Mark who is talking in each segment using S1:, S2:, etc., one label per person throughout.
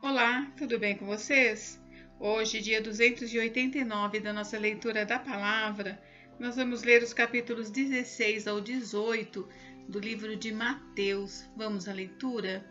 S1: Olá, tudo bem com vocês? Hoje, dia 289 da nossa leitura da palavra, nós vamos ler os capítulos 16 ao 18 do livro de Mateus. Vamos à leitura?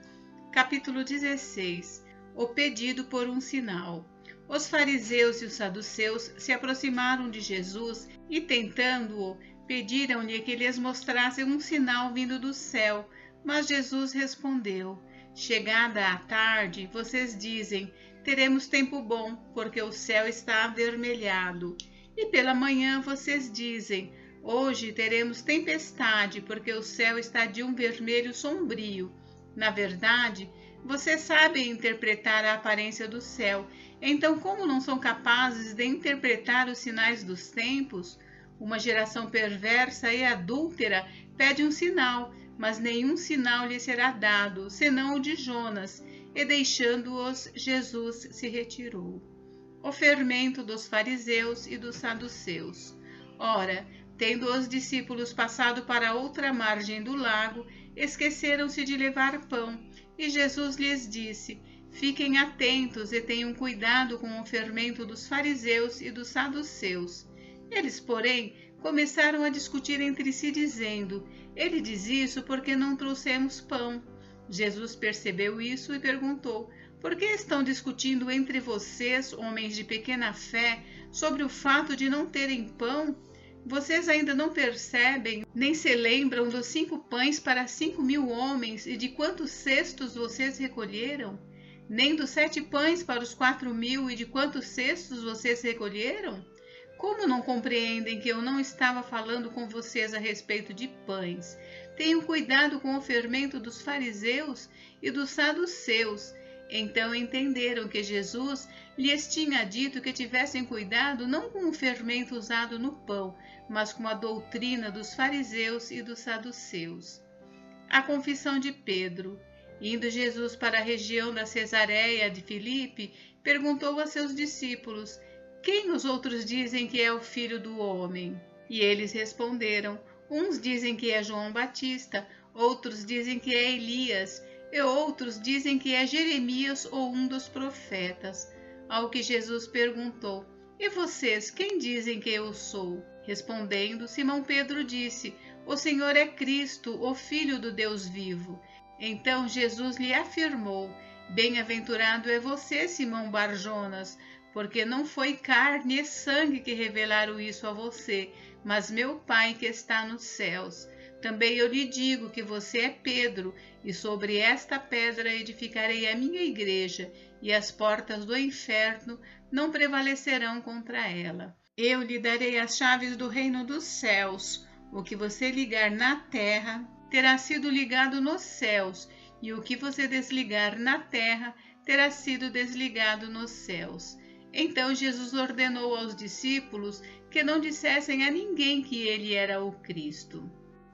S1: Capítulo 16. O pedido por um sinal. Os fariseus e os saduceus se aproximaram de Jesus e, tentando-o, pediram-lhe que lhes mostrasse um sinal vindo do céu, mas Jesus respondeu: Chegada a tarde, vocês dizem: teremos tempo bom, porque o céu está avermelhado. E pela manhã vocês dizem: hoje teremos tempestade, porque o céu está de um vermelho sombrio. Na verdade, vocês sabem interpretar a aparência do céu. Então, como não são capazes de interpretar os sinais dos tempos? Uma geração perversa e adúltera pede um sinal, mas nenhum sinal lhe será dado, senão o de Jonas, e deixando-os, Jesus se retirou. O fermento dos fariseus e dos saduceus. Ora, tendo os discípulos passado para outra margem do lago, esqueceram-se de levar pão, e Jesus lhes disse: Fiquem atentos e tenham cuidado com o fermento dos fariseus e dos saduceus. Eles, porém, começaram a discutir entre si, dizendo: Ele diz isso porque não trouxemos pão. Jesus percebeu isso e perguntou: Por que estão discutindo entre vocês, homens de pequena fé, sobre o fato de não terem pão? Vocês ainda não percebem, nem se lembram dos 5 pães para 5.000 homens e de quantos cestos vocês recolheram? Nem dos 7 pães para os 4.000 e de quantos cestos vocês recolheram? Como não compreendem que eu não estava falando com vocês a respeito de pães? Tenham cuidado com o fermento dos fariseus e dos saduceus. Então entenderam que Jesus lhes tinha dito que tivessem cuidado não com o fermento usado no pão, mas com a doutrina dos fariseus e dos saduceus. A confissão de Pedro. Indo Jesus para a região da Cesareia de Filipe, perguntou a seus discípulos: Quem os outros dizem que é o Filho do Homem? E eles responderam: Uns dizem que é João Batista, outros dizem que é Elias, e outros dizem que é Jeremias ou um dos profetas. Ao que Jesus perguntou: E vocês, quem dizem que eu sou? Respondendo, Simão Pedro disse: O Senhor é Cristo, o Filho do Deus vivo. Então Jesus lhe afirmou: Bem-aventurado é você, Simão Bar-Jonas, porque não foi carne e sangue que revelaram isso a você, mas meu Pai que está nos céus. Também eu lhe digo que você é Pedro, e sobre esta pedra edificarei a minha igreja, e as portas do inferno não prevalecerão contra ela. Eu lhe darei as chaves do reino dos céus. O que você ligar na terra terá sido ligado nos céus, e o que você desligar na terra terá sido desligado nos céus. Então Jesus ordenou aos discípulos que não dissessem a ninguém que ele era o Cristo.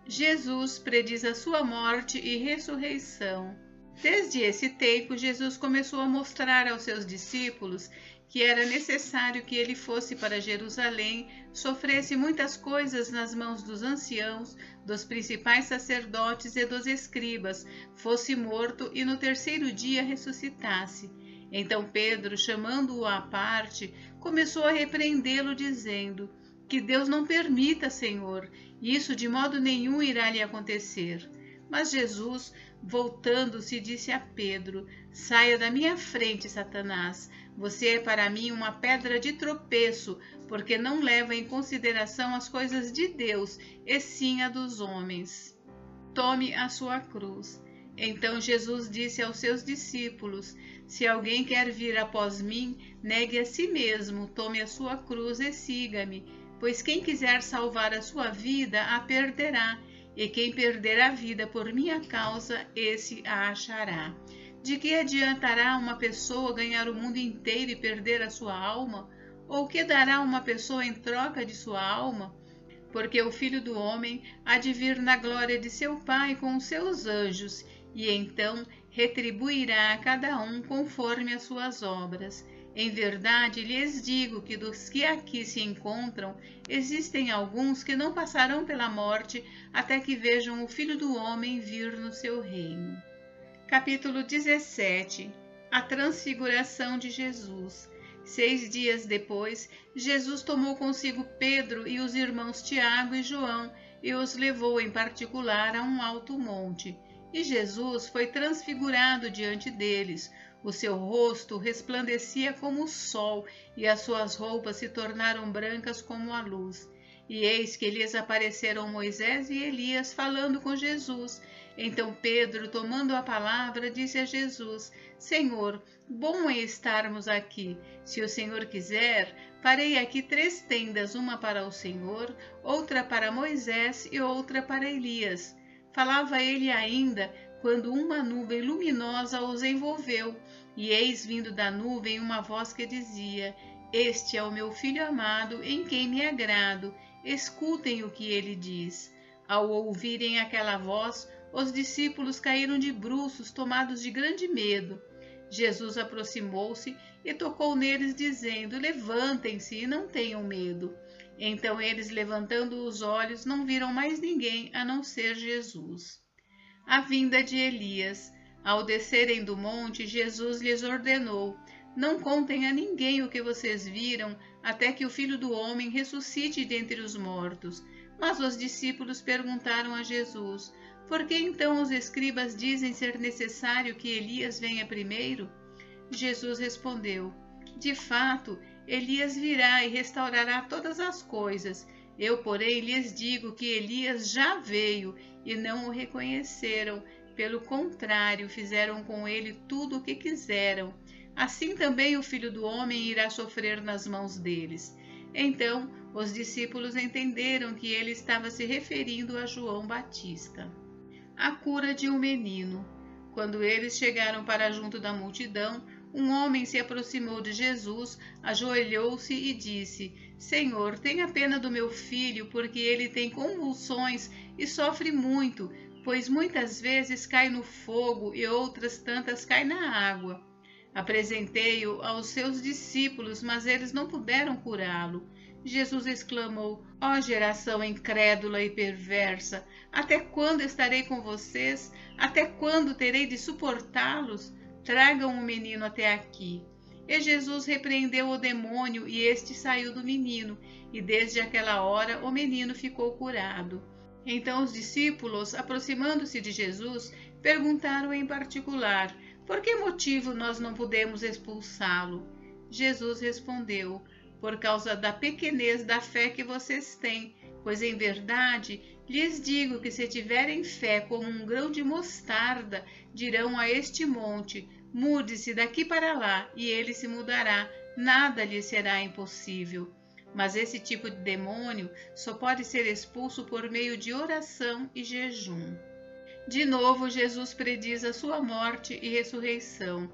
S1: Jesus prediz a sua morte e ressurreição. Desde esse tempo, Jesus começou a mostrar aos seus discípulos que era necessário que ele fosse para Jerusalém, sofresse muitas coisas nas mãos dos anciãos, dos principais sacerdotes e dos escribas, fosse morto e no terceiro dia ressuscitasse. Então Pedro, chamando-o à parte, começou a repreendê-lo, dizendo: Que Deus não permita, Senhor, isso de modo nenhum irá lhe acontecer. Mas Jesus, voltando-se, disse a Pedro: Saia da minha frente, Satanás. Você é para mim uma pedra de tropeço, porque não leva em consideração as coisas de Deus, e sim a dos homens. Tome a sua cruz. Então Jesus disse aos seus discípulos: Se alguém quer vir após mim, negue a si mesmo, tome a sua cruz e siga-me. Pois quem quiser salvar a sua vida, a perderá, e quem perder a vida por minha causa, esse a achará. De que adiantará uma pessoa ganhar o mundo inteiro e perder a sua alma? Ou que dará uma pessoa em troca de sua alma? Porque o Filho do Homem há de vir na glória de seu Pai com os seus anjos, e então retribuirá a cada um conforme as suas obras. Em verdade, lhes digo que dos que aqui se encontram, existem alguns que não passarão pela morte até que vejam o Filho do Homem vir no seu reino. Capítulo 17. A transfiguração de Jesus. 6 dias depois, Jesus tomou consigo Pedro e os irmãos Tiago e João e os levou em particular a um alto monte. E Jesus foi transfigurado diante deles. O seu rosto resplandecia como o sol e as suas roupas se tornaram brancas como a luz. E eis que lhes apareceram Moisés e Elias falando com Jesus. Então Pedro, tomando a palavra, disse a Jesus: Senhor, bom é estarmos aqui. Se o Senhor quiser, farei aqui 3 tendas, uma para o Senhor, outra para Moisés e outra para Elias. Falava ele ainda, quando uma nuvem luminosa os envolveu, e eis vindo da nuvem uma voz que dizia: Este é o meu Filho amado, em quem me agrado. Escutem o que ele diz. Ao ouvirem aquela voz, os discípulos caíram de bruços, tomados de grande medo. Jesus aproximou-se e tocou neles, dizendo: Levantem-se e não tenham medo. Então eles, levantando os olhos, não viram mais ninguém a não ser Jesus. A vinda de Elias. Ao descerem do monte, Jesus lhes ordenou: Não contem a ninguém o que vocês viram, até que o Filho do Homem ressuscite dentre os mortos. Mas os discípulos perguntaram a Jesus: Por que então os escribas dizem ser necessário que Elias venha primeiro? Jesus respondeu: De fato, Elias virá e restaurará todas as coisas. Eu, porém, lhes digo que Elias já veio e não o reconheceram. Pelo contrário, fizeram com ele tudo o que quiseram. Assim também o Filho do Homem irá sofrer nas mãos deles. Então, os discípulos entenderam que ele estava se referindo a João Batista. A cura de um menino. Quando eles chegaram para junto da multidão, um homem se aproximou de Jesus, ajoelhou-se e disse: Senhor, tenha pena do meu filho, porque ele tem convulsões e sofre muito, pois muitas vezes cai no fogo e outras tantas cai na água. Apresentei-o aos seus discípulos, mas eles não puderam curá-lo. Jesus exclamou: Ó geração incrédula e perversa, até quando estarei com vocês? Até quando terei de suportá-los? Tragam o menino até aqui. E Jesus repreendeu o demônio, e este saiu do menino, e desde aquela hora o menino ficou curado. Então os discípulos, aproximando-se de Jesus, perguntaram em particular: Por que motivo nós não pudemos expulsá-lo? Jesus respondeu: Por causa da pequenez da fé que vocês têm, pois em verdade lhes digo que se tiverem fé como um grão de mostarda, dirão a este monte: Mude-se daqui para lá, e ele se mudará, nada lhe será impossível. Mas esse tipo de demônio só pode ser expulso por meio de oração e jejum. De novo, Jesus prediz a sua morte e ressurreição.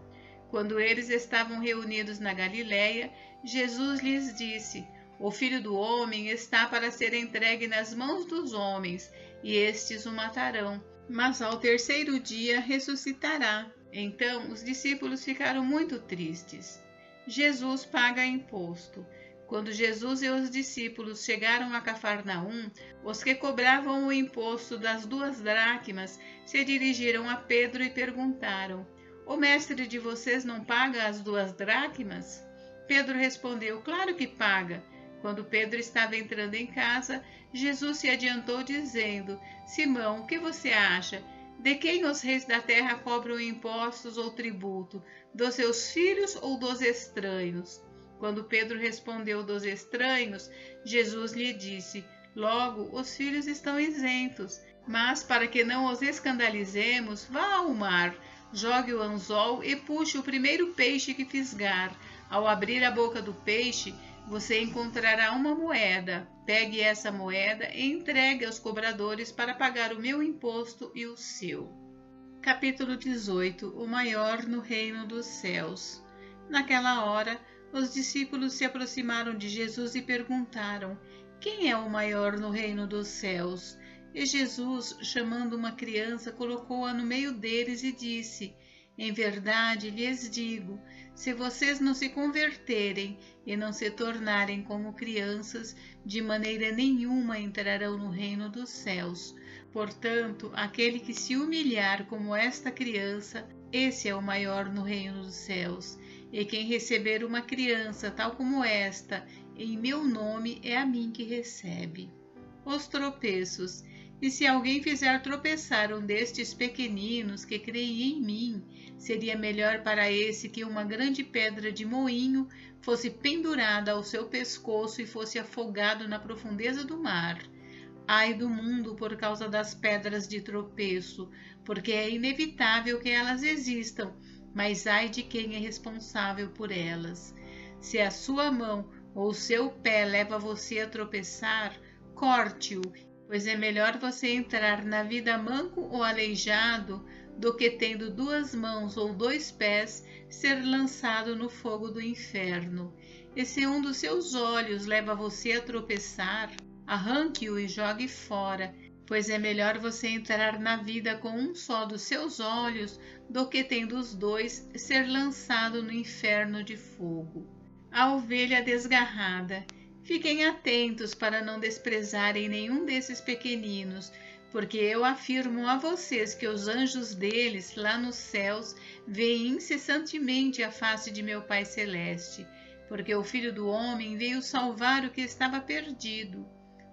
S1: Quando eles estavam reunidos na Galiléia, Jesus lhes disse: O Filho do Homem está para ser entregue nas mãos dos homens, e estes o matarão, mas ao 3º dia ressuscitará. Então os discípulos ficaram muito tristes. Jesus paga imposto. Quando Jesus e os discípulos chegaram a Cafarnaum, os que cobravam o imposto das 2 dracmas se dirigiram a Pedro e perguntaram: O mestre de vocês não paga as 2 dracmas? Pedro respondeu: Claro que paga. Quando Pedro estava entrando em casa, Jesus se adiantou dizendo: Simão, o que você acha? De quem os reis da terra cobram impostos ou tributo? Dos seus filhos ou dos estranhos? Quando Pedro respondeu: Dos estranhos, Jesus lhe disse: Logo, os filhos estão isentos. Mas, para que não os escandalizemos, vá ao mar, jogue o anzol e puxe o primeiro peixe que fisgar. Ao abrir a boca do peixe, você encontrará uma moeda. Pegue essa moeda e entregue aos cobradores para pagar o meu imposto e o seu. Capítulo 18. O maior no reino dos céus. Naquela hora, os discípulos se aproximaram de Jesus e perguntaram: Quem é o maior no reino dos céus? E Jesus, chamando uma criança, colocou-a no meio deles e disse: Em verdade lhes digo, se vocês não se converterem e não se tornarem como crianças, de maneira nenhuma entrarão no reino dos céus. Portanto, aquele que se humilhar como esta criança, esse é o maior no reino dos céus. E quem receber uma criança tal como esta, em meu nome, é a mim que recebe. Os tropeços. E se alguém fizer tropeçar um destes pequeninos que creem em mim, seria melhor para esse que uma grande pedra de moinho fosse pendurada ao seu pescoço e fosse afogado na profundeza do mar. Ai do mundo por causa das pedras de tropeço, porque é inevitável que elas existam, mas ai de quem é responsável por elas. Se a sua mão ou seu pé leva você a tropeçar, corte-o, pois é melhor você entrar na vida manco ou aleijado do que, tendo 2 mãos ou 2 pés, ser lançado no fogo do inferno. E se um dos seus olhos leva você a tropeçar, arranque-o e jogue fora, pois é melhor você entrar na vida com um só dos seus olhos do que, tendo os 2, ser lançado no inferno de fogo. A ovelha desgarrada. Fiquem atentos para não desprezarem nenhum desses pequeninos, porque eu afirmo a vocês que os anjos deles, lá nos céus, veem incessantemente a face de meu Pai Celeste, porque o Filho do Homem veio salvar o que estava perdido.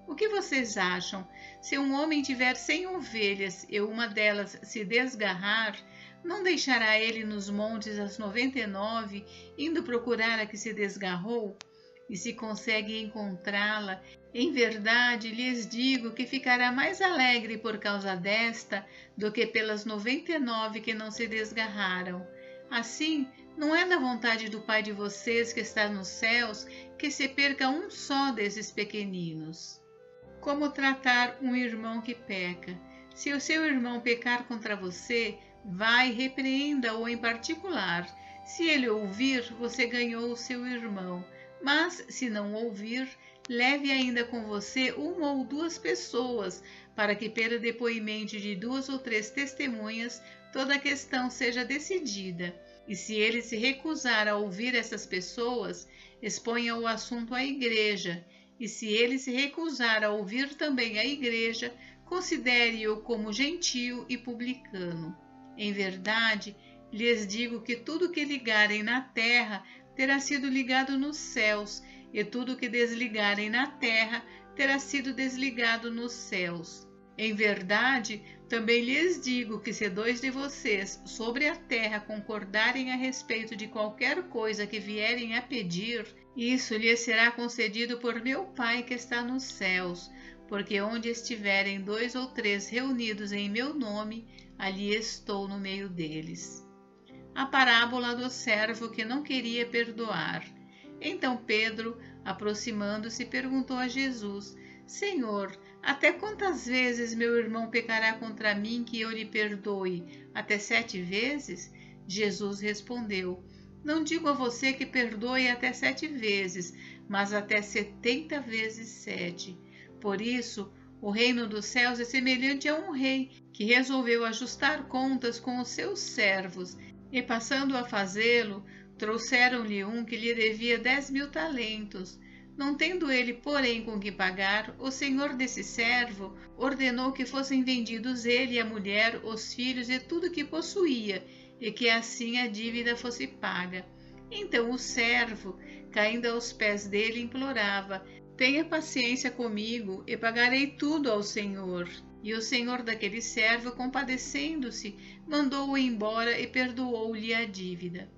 S1: O que vocês acham? Se um homem tiver 100 ovelhas e uma delas se desgarrar, não deixará ele nos montes as 99, indo procurar a que se desgarrou? E se consegue encontrá-la, em verdade lhes digo que ficará mais alegre por causa desta do que pelas 99 que não se desgarraram. Assim, não é da vontade do Pai de vocês que está nos céus que se perca um só desses pequeninos. Como tratar um irmão que peca? Se o seu irmão pecar contra você, vai e repreenda-o em particular. Se ele ouvir, você ganhou o seu irmão. Mas, se não ouvir, leve ainda com você 1 ou 2 pessoas, para que pelo depoimento de 2 ou 3 testemunhas toda a questão seja decidida. E se ele se recusar a ouvir essas pessoas, exponha o assunto à igreja. E se ele se recusar a ouvir também a igreja, considere-o como gentio e publicano. Em verdade, lhes digo que tudo que ligarem na terra terá sido ligado nos céus, e tudo que desligarem na terra terá sido desligado nos céus. Em verdade, também lhes digo que se 2 de vocês sobre a terra concordarem a respeito de qualquer coisa que vierem a pedir, isso lhes será concedido por meu Pai que está nos céus, porque onde estiverem 2 ou 3 reunidos em meu nome, ali estou no meio deles. A parábola do servo que não queria perdoar. Então Pedro, aproximando-se, perguntou a Jesus: Senhor, até quantas vezes meu irmão pecará contra mim que eu lhe perdoe? Até 7 vezes? Jesus respondeu: Não digo a você que perdoe até 7 vezes, mas até 70 vezes 7. Por isso, o reino dos céus é semelhante a um rei que resolveu ajustar contas com os seus servos. E passando a fazê-lo, trouxeram-lhe um que lhe devia 10.000 talentos. Não tendo ele, porém, com que pagar, o senhor desse servo ordenou que fossem vendidos ele, a mulher, os filhos e tudo que possuía, e que assim a dívida fosse paga. Então o servo, caindo aos pés dele, implorava: Tenha paciência comigo, e pagarei tudo ao senhor. E o senhor daquele servo, compadecendo-se, mandou-o embora e perdoou-lhe a dívida.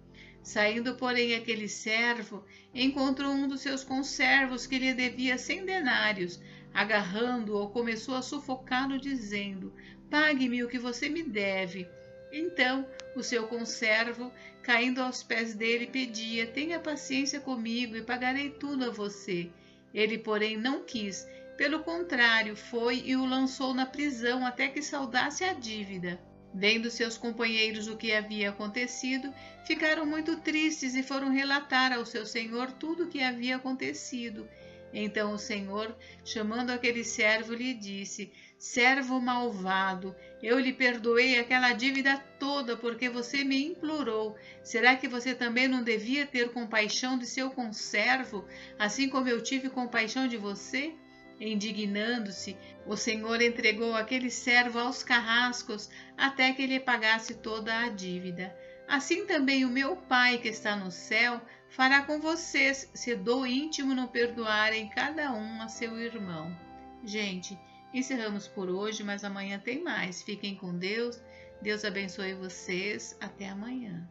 S1: Saindo, porém, aquele servo, encontrou um dos seus conservos que lhe devia 100 denários. Agarrando-o, começou a sufocá-lo, dizendo: Pague-me o que você me deve. Então, o seu conservo, caindo aos pés dele, pedia: Tenha paciência comigo e pagarei tudo a você. Ele, porém, não quis. Pelo contrário, foi e o lançou na prisão até que saldasse a dívida. Vendo seus companheiros o que havia acontecido, ficaram muito tristes e foram relatar ao seu senhor tudo o que havia acontecido. Então o senhor, chamando aquele servo, lhe disse: Servo malvado, eu lhe perdoei aquela dívida toda porque você me implorou. Será que você também não devia ter compaixão de seu conservo, assim como eu tive compaixão de você? Indignando-se, o Senhor entregou aquele servo aos carrascos até que lhe pagasse toda a dívida. Assim também o meu Pai que está no céu fará com vocês, se do íntimo não perdoarem cada um a seu irmão. Gente, encerramos por hoje, mas amanhã tem mais. Fiquem com Deus. Deus abençoe vocês. Até amanhã.